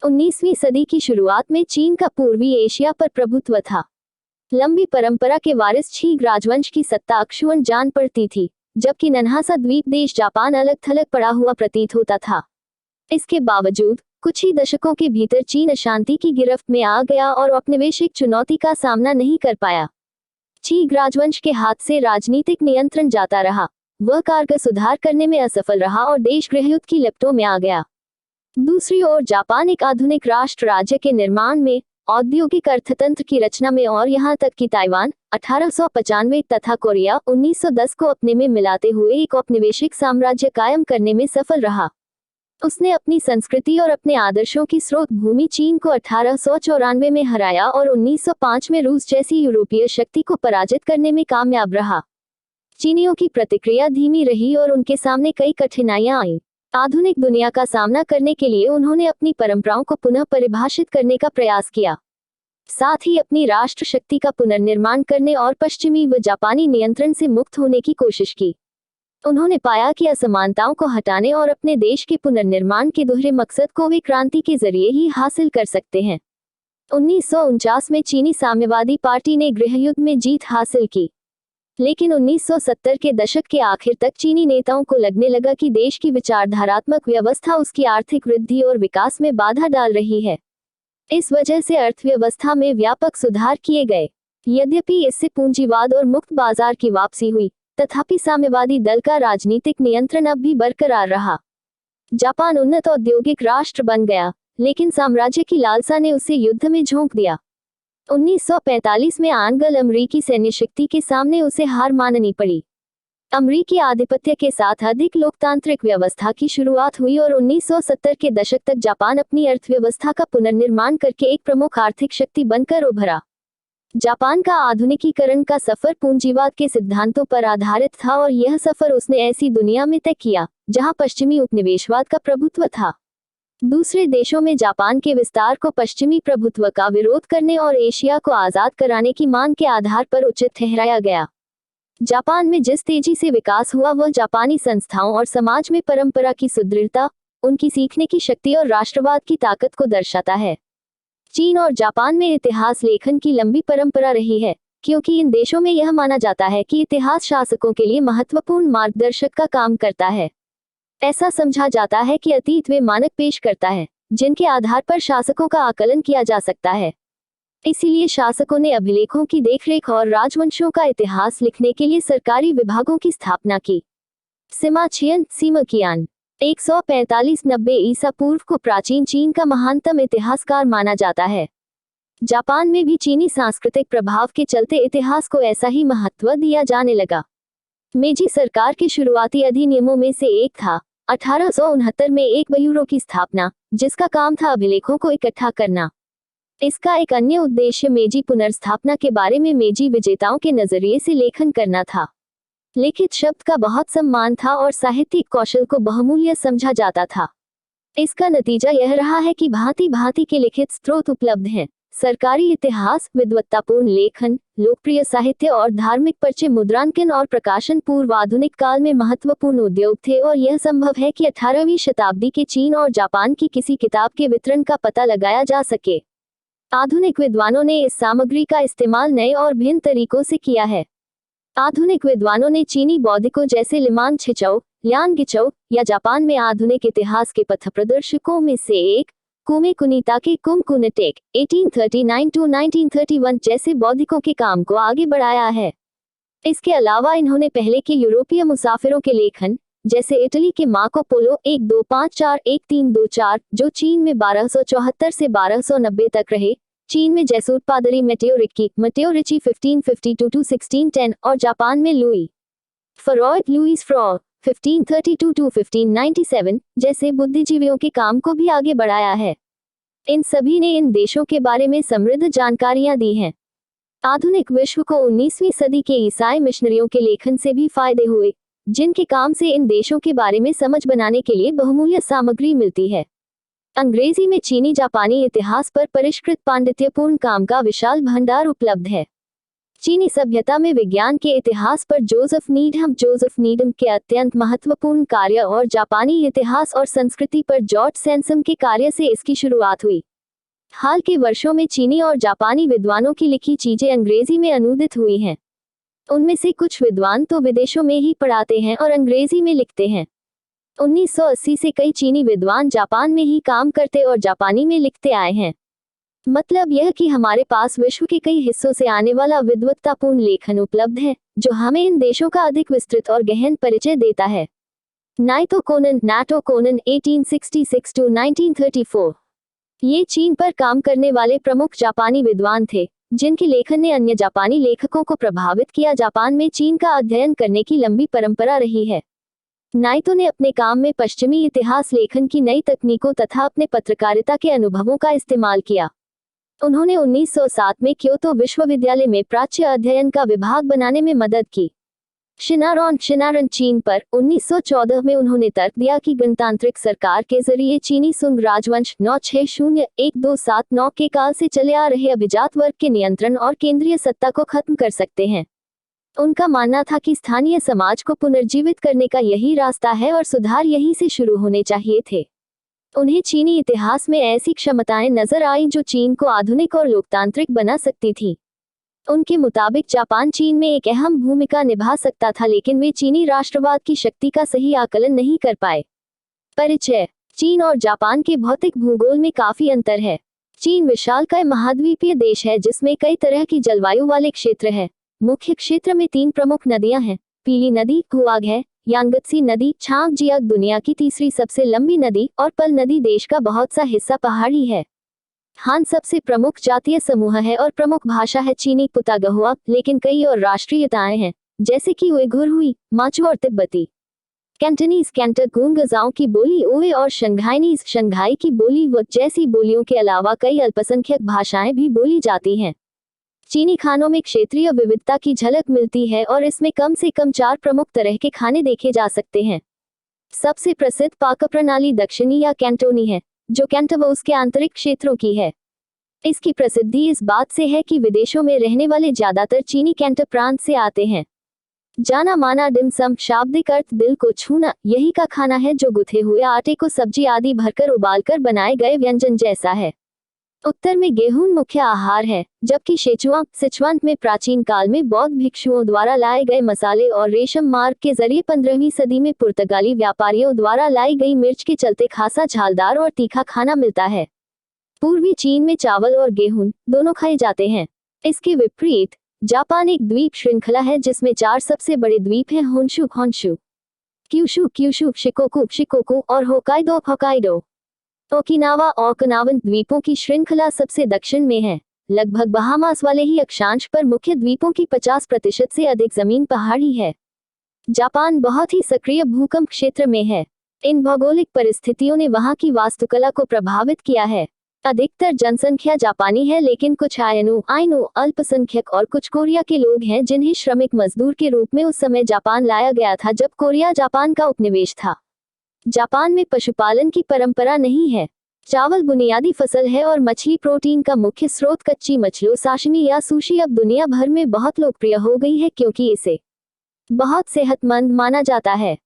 19वीं सदी की शुरुआत में चीन का पूर्वी एशिया पर प्रभुत्व था। लंबी परंपरा के वारिस छिग राजवंश की सत्ता अक्षुण्ण जान पड़ती थी, जबकि नन्हा सा द्वीप देश जापान अलग थलग पड़ा हुआ प्रतीत होता था। इसके बावजूद कुछ ही दशकों के भीतर चीन अशांति की गिरफ्त में आ गया और औपनिवेशिक चुनौती का सामना नहीं कर पाया। छिग राजवंश के हाथ से राजनीतिक नियंत्रण जाता रहा, वह कारगर सुधार करने में असफल रहा और देश गृहयुद्ध की लपटों में आ गया। दूसरी ओर जापान एक आधुनिक राष्ट्र राज्य के निर्माण में, औद्योगिक अर्थतंत्र की रचना में और यहाँ तक कि ताइवान 1895 तथा कोरिया 1910 को अपने में मिलाते हुए एक औपनिवेशिक साम्राज्य कायम करने में सफल रहा। उसने अपनी संस्कृति और अपने आदर्शों की स्रोत भूमि चीन को 1894 में हराया और 1905 में रूस जैसी यूरोपीय शक्ति को पराजित करने में कामयाब रहा। चीनियों की प्रतिक्रिया धीमी रही और उनके सामने कई कठिनाइयां आईं। आधुनिक दुनिया का सामना करने के लिए उन्होंने अपनी परंपराओं को पुनः परिभाषित करने का प्रयास किया, साथ ही अपनी राष्ट्र शक्ति का पुनर्निर्माण करने और पश्चिमी व जापानी नियंत्रण से मुक्त होने की कोशिश की। उन्होंने पाया कि असमानताओं को हटाने और अपने देश के पुनर्निर्माण के दोहरे मकसद को वे क्रांति के जरिए ही हासिल कर सकते हैं। 1949 में चीनी साम्यवादी पार्टी ने गृहयुद्ध में जीत हासिल की, लेकिन 1970 के दशक के आखिर तक चीनी नेताओं को लगने लगा कि देश की विचारधारात्मक व्यवस्था उसकी आर्थिक वृद्धि और विकास में बाधा डाल रही है। इस वजह से अर्थव्यवस्था में व्यापक सुधार किए गए। यद्यपि इससे पूंजीवाद और मुक्त बाजार की वापसी हुई, तथापि साम्यवादी दल का राजनीतिक नियंत्रण अब भी बरकरार रहा। जापान उन्नत औद्योगिक राष्ट्र बन गया, लेकिन साम्राज्य की लालसा ने उसे युद्ध में झोंक दिया। 1945 में आंग्ल अमरीकी सैन्य शक्ति के सामने उसे हार माननी पड़ी। अमरीकी आधिपत्य के साथ अधिक लोकतांत्रिक व्यवस्था की शुरुआत हुई और 1970 के दशक तक जापान अपनी अर्थव्यवस्था का पुनर्निर्माण करके एक प्रमुख आर्थिक शक्ति बनकर उभरा। जापान का आधुनिकीकरण का सफर पूंजीवाद के सिद्धांतों पर आधारित था और यह सफर उसने ऐसी दुनिया में तय किया जहां पश्चिमी उपनिवेशवाद का प्रभुत्व था। दूसरे देशों में जापान के विस्तार को पश्चिमी प्रभुत्व का विरोध करने और एशिया को आजाद कराने की मांग के आधार पर उचित ठहराया गया। जापान में जिस तेजी से विकास हुआ वह जापानी संस्थाओं और समाज में परंपरा की सुदृढ़ता, उनकी सीखने की शक्ति और राष्ट्रवाद की ताकत को दर्शाता है। चीन और जापान में इतिहास लेखन की लंबी परंपरा रही है, क्योंकि इन देशों में यह माना जाता है कि इतिहास शासकों के लिए महत्वपूर्ण मार्गदर्शक का काम करता है। ऐसा समझा जाता है कि अतीत वे मानक पेश करता है जिनके आधार पर शासकों का आकलन किया जा सकता है। इसीलिए शासकों ने अभिलेखों की देखरेख और राजवंशों का इतिहास लिखने के लिए सरकारी विभागों की स्थापना की। सिमा छियन सीमकियान 145-90 ईसा पूर्व को प्राचीन चीन का महानतम इतिहासकार माना जाता है। जापान में भी चीनी सांस्कृतिक प्रभाव के चलते इतिहास को ऐसा ही महत्व दिया जाने लगा। मेजी सरकार के शुरुआती अधिनियमों में से एक था 1869 में एक ब्यूरो की स्थापना, जिसका काम था अभिलेखों को इकट्ठा करना। इसका एक अन्य उद्देश्य मेजी पुनर्स्थापना के बारे में मेजी विजेताओं के नजरिए से लेखन करना था। लिखित शब्द का बहुत सम्मान था और साहित्यिक कौशल को बहुमूल्य समझा जाता था। इसका नतीजा यह रहा है कि भांति भांति के लिखित स्रोत उपलब्ध हैं। सरकारी इतिहास, विद्वत्तापूर्ण लेखन, लोकप्रिय साहित्य और धार्मिक पर्चे मुद्रांकन और प्रकाशन पूर्व आधुनिक काल में महत्वपूर्ण उद्योग थे और यह संभव है कि 18वीं शताब्दी के चीन और जापान की किसी किताब के वितरण का पता लगाया जा सके। आधुनिक विद्वानों ने इस सामग्री का इस्तेमाल नए और भिन्न तरीकों से किया है। आधुनिक विद्वानों ने चीनी बौद्धिकों जैसे लिमान छिचौ, लियान गिचौ या जापान में आधुनिक इतिहास के पथप्रदर्शकों में से एक कुमे कुनीताके कुम कुनटेक 1839-1931 जैसे बौद्धिकों के काम को आगे बढ़ाया है। इसके अलावा इन्होंने पहले के यूरोपीय मुसाफिरों के लेखन, जैसे इटली के मार्को पोलो 1254-1324, जो चीन में 1274 से 1290 तक रहे, चीन में जैसूट पादरी मेटेओ रिची 1552-1610 और जापान में लुई फ्रॉ 1532-1597 जैसे बुद्धिजीवियों के काम को भी आगे बढ़ाया है। इन सभी ने इन देशों के बारे में समृद्ध जानकारियां दी हैं। आधुनिक विश्व को 19वीं सदी के ईसाई मिशनरियों के लेखन से भी फायदे हुए, जिनके काम से इन देशों के बारे में समझ बनाने के लिए बहुमूल्य सामग्री मिलती है। अंग्रेजी में चीनी जापानी इतिहास पर परिष्कृत पांडित्यपूर्ण काम का विशाल भंडार उपलब्ध है। चीनी सभ्यता में विज्ञान के इतिहास पर जोसेफ नीडहम के अत्यंत महत्वपूर्ण कार्य और जापानी इतिहास और संस्कृति पर जॉर्ज सैनसम के कार्य से इसकी शुरुआत हुई। हाल के वर्षों में चीनी और जापानी विद्वानों की लिखी चीजें अंग्रेजी में अनुदित हुई हैं। उनमें से कुछ विद्वान तो विदेशों में ही पढ़ाते हैं और अंग्रेजी में लिखते हैं। 1980 से कई चीनी विद्वान जापान में ही काम करते और जापानी में लिखते आए हैं। मतलब यह कि हमारे पास विश्व के कई हिस्सों से आने वाला विद्वत्तापूर्ण लेखन उपलब्ध है, जो हमें इन देशों का अधिक विस्तृत और गहन परिचय देता है। नाटो कोनन 1866 to 1934 ये चीन पर काम करने वाले प्रमुख जापानी विद्वान थे, जिनके लेखन ने अन्य जापानी लेखकों को प्रभावित किया। जापान में चीन का अध्ययन करने की लंबी परंपरा रही है। नाइतो ने अपने काम में पश्चिमी इतिहास लेखन की नई तकनीकों तथा अपने पत्रकारिता के अनुभवों का इस्तेमाल किया। उन्होंने 1907 में क्योतो विश्वविद्यालय में प्राच्य अध्ययन का विभाग बनाने में मदद की। शिनारन चीन पर 1914 में उन्होंने तर्क दिया कि गणतांत्रिक सरकार के जरिए चीनी सुंग राजवंश 960-1279 के काल से चले आ रहे अभिजात वर्ग के नियंत्रण और केंद्रीय सत्ता को खत्म कर सकते हैं। उनका मानना था कि स्थानीय समाज को पुनर्जीवित करने का यही रास्ता है और सुधार यहीं से शुरू होने चाहिए थे। उन्हें चीनी इतिहास में ऐसी क्षमताएं नजर आईं जो चीन को आधुनिक और लोकतांत्रिक बना सकती थी। उनके मुताबिक जापान चीन में एक अहम भूमिका निभा सकता था, लेकिन वे चीनी राष्ट्रवाद की शक्ति का सही आकलन नहीं कर पाए। परिचय। चीन और जापान के भौतिक भूगोल में काफी अंतर है। चीन विशालकाय महाद्वीपीय देश है जिसमें कई तरह की जलवायु वाले क्षेत्र है। मुख्य क्षेत्र में 3 प्रमुख नदियां हैं। पीली नदी हुआग है, यांगत्सी नदी छांगजियाक दुनिया की तीसरी सबसे लंबी नदी और पल नदी। देश का बहुत सा हिस्सा पहाड़ी है। हान सबसे प्रमुख जातीय समूह है और प्रमुख भाषा है चीनी पुतागहुआ, लेकिन कई और राष्ट्रीयताएं हैं, जैसे कि उइघुर हुई, माचू और तिब्बती। कैंटनीज कैंटगुंगजाओं की बोली ओए और शंघाईनीज शंघाई की बोली व जैसी बोलियों के अलावा कई अल्पसंख्यक भाषाएं भी बोली जाती हैं। चीनी खानों में क्षेत्रीय विविधता की झलक मिलती है और इसमें कम से कम 4 प्रमुख तरह के खाने देखे जा सकते हैं। सबसे प्रसिद्ध पाक प्रणाली दक्षिणी या कैंटोनी है, जो कैंटो व उसके आंतरिक क्षेत्रों की है। इसकी प्रसिद्धि इस बात से है कि विदेशों में रहने वाले ज्यादातर चीनी कैंटो प्रांत से आते हैं। जाना माना डिम सम शाब्दिक अर्थ दिल को छूना, यही का खाना है जो गुथे हुए आटे को सब्जी आदि भरकर उबालकर बनाए गए व्यंजन जैसा है। उत्तर में गेहूं मुख्य आहार है, जबकि सिचुआन में प्राचीन काल में बौद्ध भिक्षुओं द्वारा लाए गए मसाले और रेशम मार्ग के जरिए 15वीं सदी में पुर्तगाली व्यापारियों द्वारा लाई गई मिर्च के चलते खासा झालदार और तीखा खाना मिलता है। पूर्वी चीन में चावल और गेहूं दोनों खाए जाते हैं। इसके विपरीत जापान एक द्वीप श्रृंखला है जिसमें 4 सबसे बड़े द्वीप हैं, होन्शु क्यूशु शिकोकू और होकाइडो। ओकिनावा ओकिनावन द्वीपों की श्रृंखला सबसे दक्षिण में है। लगभग बहामास वाले ही अक्षांश पर मुख्य द्वीपों की 50% से अधिक जमीन पहाड़ी है। जापान बहुत ही सक्रिय भूकंप क्षेत्र में है। इन भौगोलिक परिस्थितियों ने वहां की वास्तुकला को प्रभावित किया है। अधिकतर जनसंख्या जापानी है, लेकिन कुछ आइनू अल्पसंख्यक और कुछ कोरिया के लोग हैं जिन्हें श्रमिक मजदूर के रूप में उस समय जापान लाया गया था जब कोरिया जापान का उपनिवेश था। जापान में पशुपालन की परंपरा नहीं है। चावल बुनियादी फसल है और मछली प्रोटीन का मुख्य स्रोत। कच्ची मछलियों साशिमी या सुशी अब दुनिया भर में बहुत लोकप्रिय हो गई है क्योंकि इसे बहुत सेहतमंद माना जाता है।